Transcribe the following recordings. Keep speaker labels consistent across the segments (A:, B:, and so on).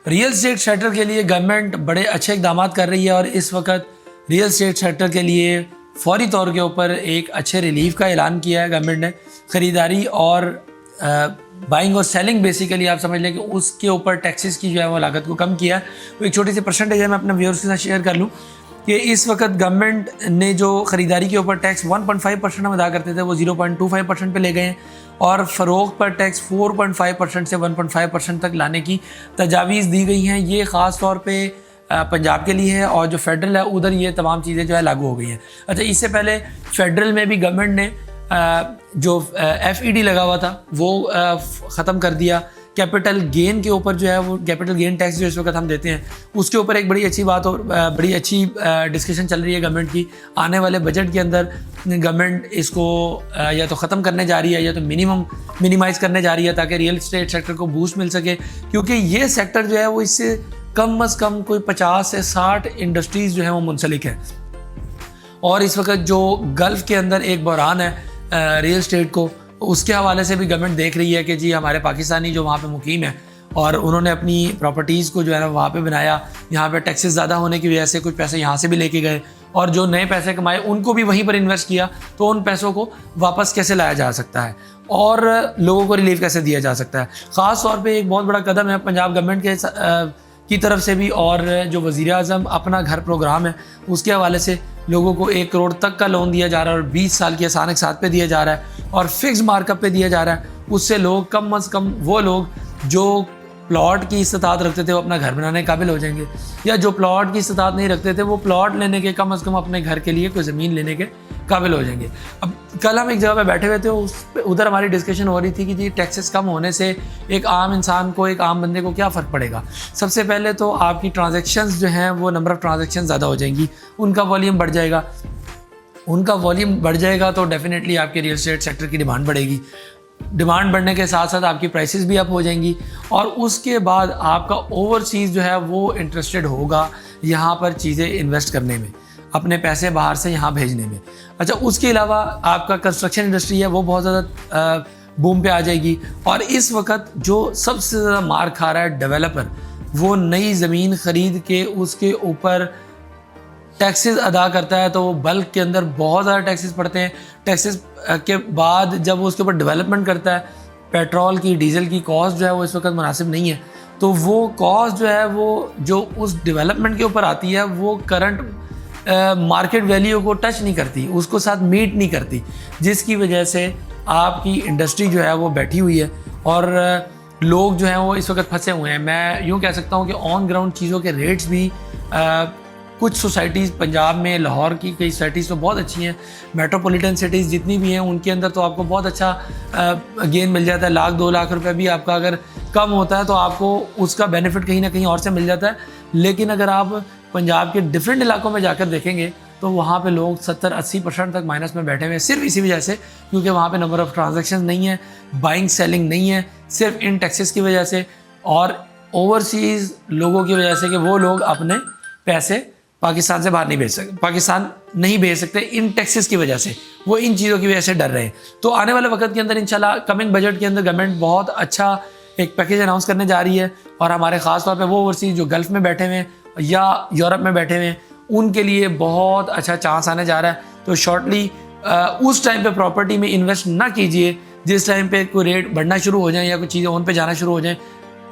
A: Real estate sector के लिए government बड़े अच्छे इकदाम कर रही है और इस वक्त रियल एस्टेट सेक्टर के लिए फौरी तौर के ऊपर एक अच्छे रिलीफ का ऐलान किया है गवर्नमेंट ने। ख़रीदारी और बाइंग और सेलिंग बेसिकली आप समझ लें कि उसके ऊपर टैक्सेस की जो है वो लागत को कम किया है। तो एक छोटी सी परसेंटेज है मैं अपने व्यूअर्स के साथ शेयर कर लूँ कि इस वक्त गवर्नमेंट ने जो ख़रीदारी के ऊपर टैक्स 1.5% हम अदा करते थे वो 0.25% पे ले गए हैं और फ़रोख्त पर टैक्स 4.5% से 1.5% तक लाने की तजावीज़ दी गई हैं। ये ख़ास तौर पे पंजाब के लिए है और जो फेडरल है उधर ये तमाम चीज़ें जो है लागू हो गई हैं। अच्छा, इससे पहले फेडरल में भी गवर्नमेंट ने जो FED लगा हुआ था वो ख़त्म कर दिया। कैपिटल गेन के ऊपर जो है वो कैपिटल गेन टैक्स जो इस वक्त हम देते हैं उसके ऊपर एक बड़ी अच्छी बात और बड़ी अच्छी डिस्कशन चल रही है गवर्नमेंट की। आने वाले बजट के अंदर गवर्नमेंट इसको या तो ख़त्म करने जा रही है या तो मिनिमाइज़ करने जा रही है ताकि रियल एस्टेट सेक्टर को बूस्ट मिल सके, क्योंकि ये सेक्टर जो है वो इससे कम अज़ कम कोई 50 से 60 इंडस्ट्रीज़ जो है वो मुंसलिक है। और इस वक्त जो गल्फ़ के अंदर एक बहरान है रियल एस्टेट को, उसके हवाले से भी गवर्नमेंट देख रही है कि जी हमारे पाकिस्तानी जो वहाँ पे मुकीम है और उन्होंने अपनी प्रॉपर्टीज़ को जो है ना वहाँ पे बनाया, यहाँ पे टैक्सेस ज़्यादा होने की वजह से कुछ पैसे यहाँ से भी लेके गए और जो नए पैसे कमाए उनको भी वहीं पर इन्वेस्ट किया, तो उन पैसों को वापस कैसे लाया जा सकता है और लोगों को रिलीफ कैसे दिया जा सकता है। ख़ास तौर पर एक बहुत बड़ा कदम है पंजाब गवर्नमेंट की तरफ से भी, और जो वज़ीर आज़म अपना घर प्रोग्राम है उसके हवाले से लोगों को 1 करोड़ तक का लोन दिया जा रहा है और 20 साल की आसान एक साथ पे दिया जा रहा है और फिक्स मार्कअप पे दिया जा रहा है। उससे लोग कम अज़ कम वो लोग जो प्लॉट की इस्तात रखते थे वो अपना घर बनाने के काबिल हो जाएंगे, या जो प्लॉट की इस्तात नहीं रखते थे वो प्लॉट लेने के कम अज़ कम अपने घर के लिए कोई ज़मीन लेने के काबिल हो जाएंगे। अब कल हम एक जगह पे बैठे हुए थे, उधर हमारी डिस्कशन हो रही थी कि जी टैक्सेस कम होने से एक आम इंसान को, एक आम बंदे को क्या फ़र्क पड़ेगा। सबसे पहले तो आपकी ट्रांजैक्शंस जो हैं वो नंबर ऑफ़ ट्रांजैक्शन ज़्यादा हो जाएंगी, उनका वॉल्यूम बढ़ जाएगा। उनका वॉल्यूम बढ़ जाएगा तो डेफिनेटली आपके रियल एस्टेट सेक्टर की डिमांड बढ़ेगी। डिमांड बढ़ने के साथ साथ आपकी प्राइसेस भी अप हो जाएंगी और उसके बाद आपका ओवरसीज़ जो है वो इंटरेस्टेड होगा यहाँ पर चीज़ें इन्वेस्ट करने में, अपने पैसे बाहर से यहाँ भेजने में। अच्छा, उसके अलावा आपका कंस्ट्रक्शन इंडस्ट्री है वो बहुत ज़्यादा बूम पे आ जाएगी और इस वक्त जो सबसे ज़्यादा मार खा रहा है डेवलपर, वो नई ज़मीन ख़रीद के उसके ऊपर टैक्सेस अदा करता है तो वो बल्क के अंदर बहुत ज़्यादा टैक्सेस पड़ते हैं। टैक्सेस के बाद जब वो उसके ऊपर डेवलपमेंट करता है, पेट्रोल की, डीजल की कॉस्ट जो है वो इस वक्त मुनासिब नहीं है, तो वो कॉस्ट जो है वो जो उस डेवलपमेंट के ऊपर आती है वो करंट मार्केट वैल्यू को टच नहीं करती, उसको साथ मीट नहीं करती, जिसकी वजह से आपकी इंडस्ट्री जो है वो बैठी हुई है और लोग जो हैं वो इस वक्त फंसे हुए हैं। मैं यूँ कह सकता हूँ कि ऑन ग्राउंड चीज़ों के रेट्स भी कुछ सोसाइटीज़ पंजाब में, लाहौर की कई सोसाइटीज़ तो बहुत अच्छी हैं, मेट्रोपॉलिटन सिटीज़ जितनी भी हैं उनके अंदर तो आपको बहुत अच्छा गेन मिल जाता है। 1-2 लाख रुपए भी आपका अगर कम होता है तो आपको उसका बेनिफिट कहीं ना कहीं और से मिल जाता है। लेकिन अगर आप पंजाब के डिफरेंट इलाकों में जाकर देखेंगे तो वहाँ पे लोग 70-80% तक माइनस में बैठे हुए हैं, सिर्फ इसी वजह से क्योंकि वहाँ पे नंबर ऑफ़ ट्रांजैक्शन नहीं है, बाइंग सेलिंग नहीं है, सिर्फ इन टैक्सेस की वजह से और ओवरसीज़ लोगों की वजह से कि वो लोग अपने पैसे पाकिस्तान से बाहर नहीं भेज सकते, पाकिस्तान नहीं भेज सकते इन टैक्सेस की वजह से, वो इन चीज़ों की वजह से डर रहे हैं। तो आने वाले वक्त के अंदर इंशाल्लाह कमिंग बजट के अंदर गवर्नमेंट बहुत अच्छा एक पैकेज अनाउंस करने जा रही है और हमारे ख़ास तौर पे वो ओवरसीज़ जो गल्फ़ में बैठे हुए हैं या यूरोप में बैठे हुए हैं उनके लिए बहुत अच्छा चांस आने जा रहा है। तो शॉर्टली उस टाइम पे प्रॉपर्टी में इन्वेस्ट ना कीजिए जिस टाइम पे कोई रेट बढ़ना शुरू हो जाए या कुछ चीज़ें ऑन पे जाना शुरू हो जाएँ।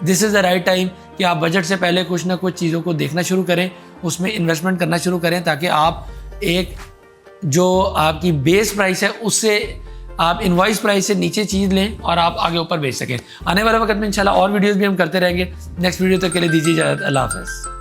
A: This is the right time कि आप बजट से पहले कुछ ना कुछ चीज़ों को देखना शुरू करें, उसमें इन्वेस्टमेंट करना शुरू करें ताकि आप एक जो आपकी बेस प्राइस है उससे आप इनवॉइस प्राइस से नीचे चीज़ लें और आप आगे ऊपर बेच सकें। आने वाले वक्त में इंशाल्लाह और वीडियोस भी हम करते रहेंगे। नेक्स्ट वीडियो तक के लिए दीजिए इजाज़त। अल्लाह हाफ़िज़।